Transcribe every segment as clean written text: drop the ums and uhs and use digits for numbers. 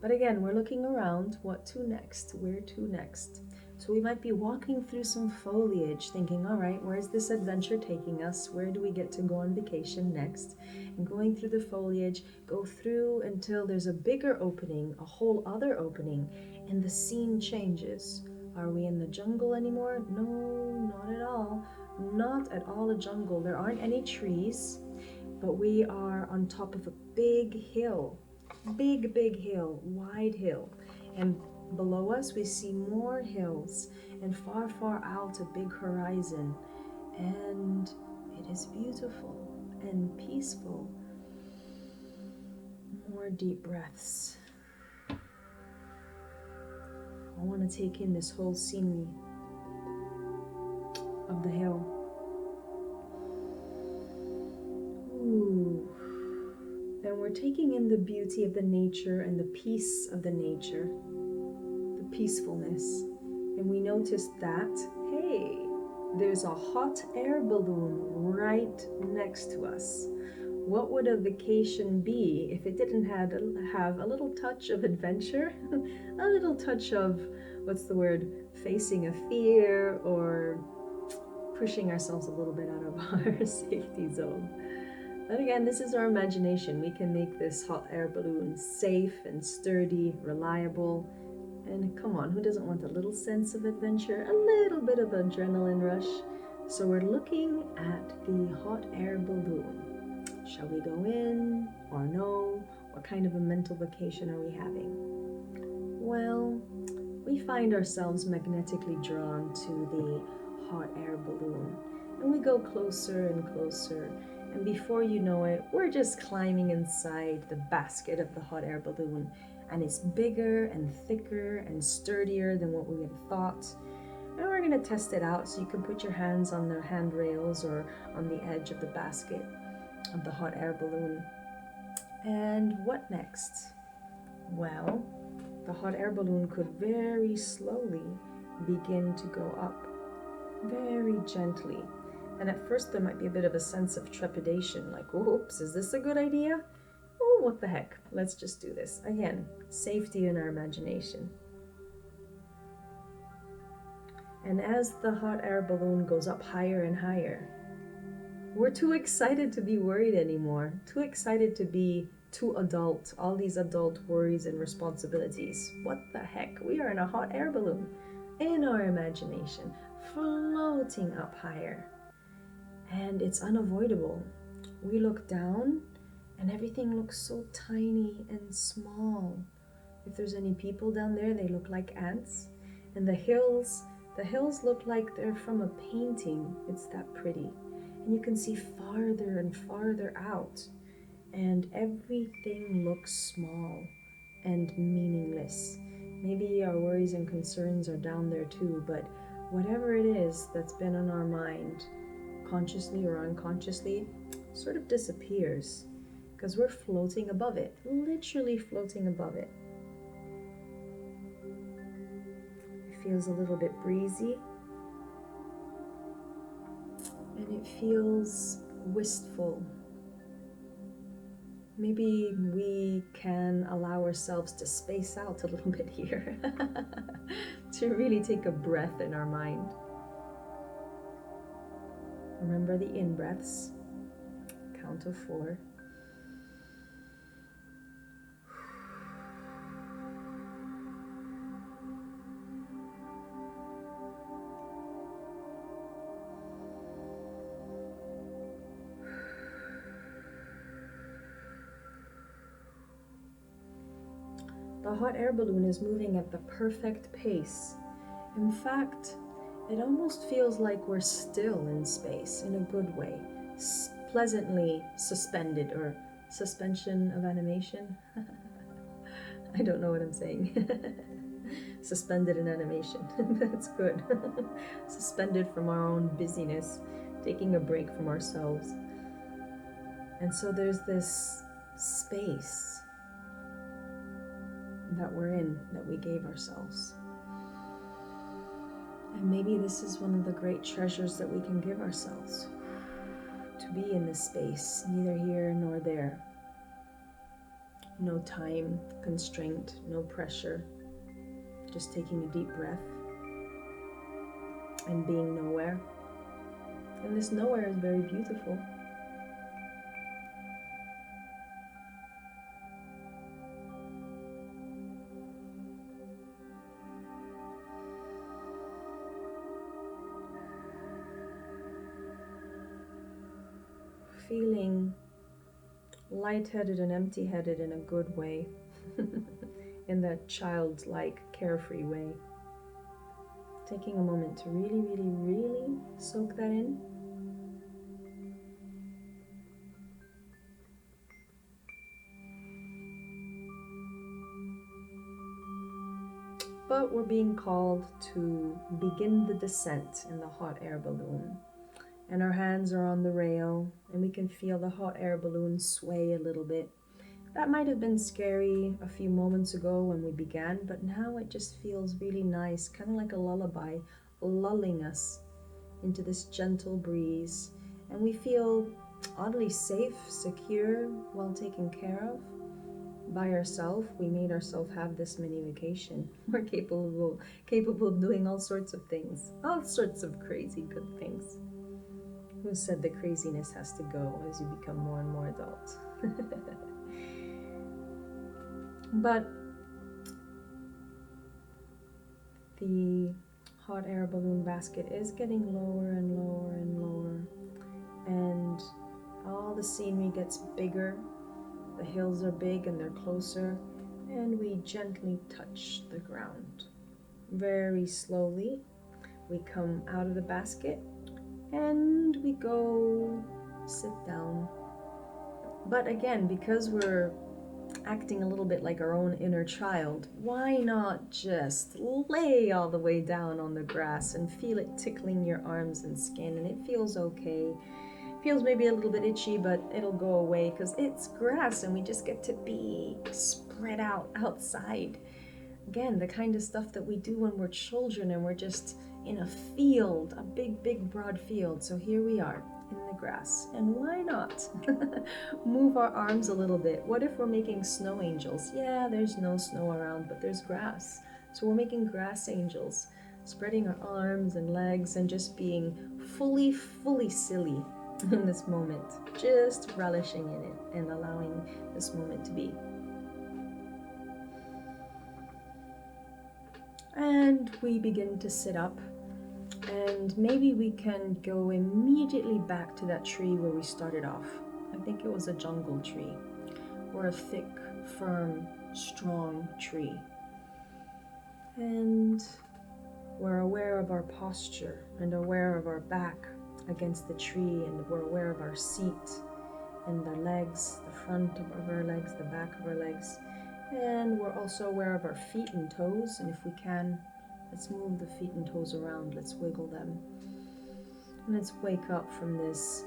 But again, we're looking around. What to next? Where to next? So we might be walking through some foliage thinking, all right, where's this adventure taking us? Where do we get to go on vacation next? And going through the foliage, go through until there's a bigger opening, a whole other opening, and the scene changes. Are we in the jungle anymore? No, not at all. Not at all a jungle. There aren't any trees, but we are on top of a big hill. Big hill, wide hill. And below us we see more hills, and far out a big horizon. And it is beautiful and peaceful. More deep breaths. I want to take in this whole scenery of the hill. Ooh. And we're taking in the beauty of the nature and the peace of the nature, the peacefulness. And we noticed that, hey, there's a hot air balloon right next to us. What would a vacation be if it didn't have a little touch of adventure, a little touch of, what's the word, facing a fear or pushing ourselves a little bit out of our safety zone? But again, this is our imagination. We can make this hot air balloon safe and sturdy, reliable. And come on, who doesn't want a little sense of adventure, a little bit of adrenaline rush? So we're looking at the hot air balloon. Shall we go in or no? What kind of a mental vacation are we having? Well, we find ourselves magnetically drawn to the hot air balloon. And we go closer and closer. And before you know it, we're just climbing inside the basket of the hot air balloon. And it's bigger and thicker and sturdier than what we had thought. And we're going to test it out, so you can put your hands on the handrails or on the edge of the basket of the hot air balloon. And what next? Well, the hot air balloon could very slowly begin to go up, very gently. And at first there might be a bit of a sense of trepidation, like, oops, is this a good idea? Oh, what the heck, let's just do this. Again, safety in our imagination. And as the hot air balloon goes up higher and higher, we're too excited to be worried anymore, too excited to be too adult, all these adult worries and responsibilities. What the heck, we are in a hot air balloon, in our imagination, floating up higher. And it's unavoidable. We look down and everything looks so tiny and small. If there's any people down there, they look like ants. And the hills look like they're from a painting. It's that pretty. And you can see farther and farther out. And everything looks small and meaningless. Maybe our worries and concerns are down there too, but whatever it is that's been on our mind, consciously or unconsciously, sort of disappears because we're floating above it, literally floating above it. It feels a little bit breezy, and it feels wistful. Maybe we can allow ourselves to space out a little bit here, to really take a breath in our mind. Remember the in-breaths, count of 4. The hot air balloon is moving at the perfect pace. In fact, it almost feels like we're still in space in a good way, pleasantly suspended, or suspension of animation. I don't know what I'm saying. Suspended in animation. That's good. Suspended from our own busyness, taking a break from ourselves. And so there's this space that we're in, that we gave ourselves. And maybe this is one of the great treasures that we can give ourselves, to be in this space, neither here nor there. No time constraint, no pressure. Just taking a deep breath and being nowhere. And this nowhere is very beautiful. Feeling lightheaded and empty-headed in a good way, in that childlike, carefree way. Taking a moment to really, really, really soak that in. But we're being called to begin the descent in the hot air balloon. And our hands are on the rail, and we can feel the hot air balloon sway a little bit. That might have been scary a few moments ago when we began, but now it just feels really nice, kind of like a lullaby, lulling us into this gentle breeze. And we feel oddly safe, secure, well taken care of by ourselves. We made ourselves have this mini vacation. We're capable of doing all sorts of things, all sorts of crazy good things. Who said the craziness has to go as you become more and more adult? But the hot air balloon basket is getting lower and lower and lower, and all the scenery gets bigger. The hills are big and they're closer, and we gently touch the ground. Very slowly, we come out of the basket and we go sit down. But again, because we're acting a little bit like our own inner child, why not just lay all the way down on the grass and feel it tickling your arms and skin, and it feels okay. Feels maybe a little bit itchy, but it'll go away because it's grass and we just get to be spread out outside. Again, the kind of stuff that we do when we're children and we're just in a field, a big, big, broad field. So here we are in the grass. And why not move our arms a little bit? What if we're making snow angels? Yeah, there's no snow around, but there's grass. So we're making grass angels, spreading our arms and legs and just being fully, fully silly in this moment, just relishing in it and allowing this moment to be. And we begin to sit up, and maybe we can go immediately back to that tree where we started off. I think it was a jungle tree, or a thick, firm, strong tree. And we're aware of our posture and aware of our back against the tree, and we're aware of our seat and the legs, the front of our legs, the back of our legs. And we're also aware of our feet and toes, and if we can, let's move the feet and toes around, let's wiggle them. And let's wake up from this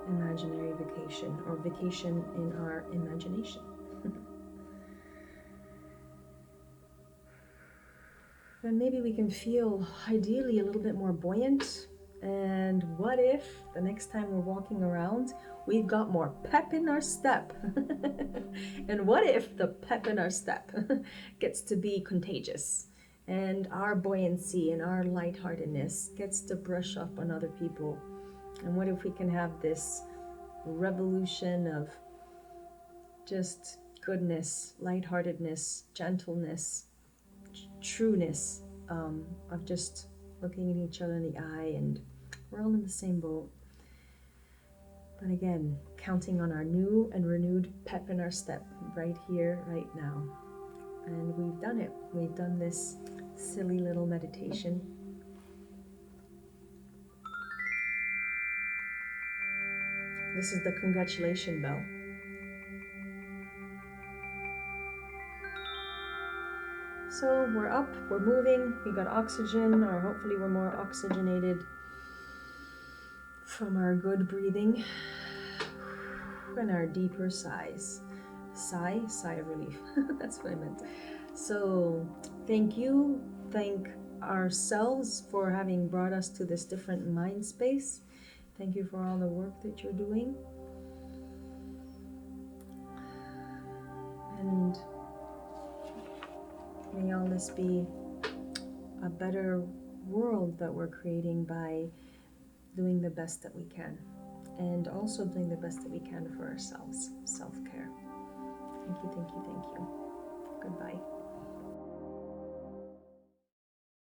imaginary vacation, or vacation in our imagination. And maybe we can feel ideally a little bit more buoyant. And what if the next time we're walking around, we've got more pep in our step? And what if the pep in our step gets to be contagious, and our buoyancy and our lightheartedness gets to brush up on other people? And what if we can have this revolution of just goodness, lightheartedness, gentleness, trueness, of just looking at each other in the eye, and we're all in the same boat. But again, counting on our new and renewed pep in our step right here, right now. And we've done it. We've done this silly little meditation. This is the congratulation bell. So we're up, we're moving, we got oxygen, or hopefully we're more oxygenated from our good breathing and our deeper sighs. Sigh of relief. That's what I meant. So thank you, thank ourselves for having brought us to this different mind space. Thank you for all the work that you're doing. And may all this be a better world that we're creating by doing the best that we can, and also doing the best that we can for ourselves. Self-care. Thank you, thank you, thank you. Goodbye.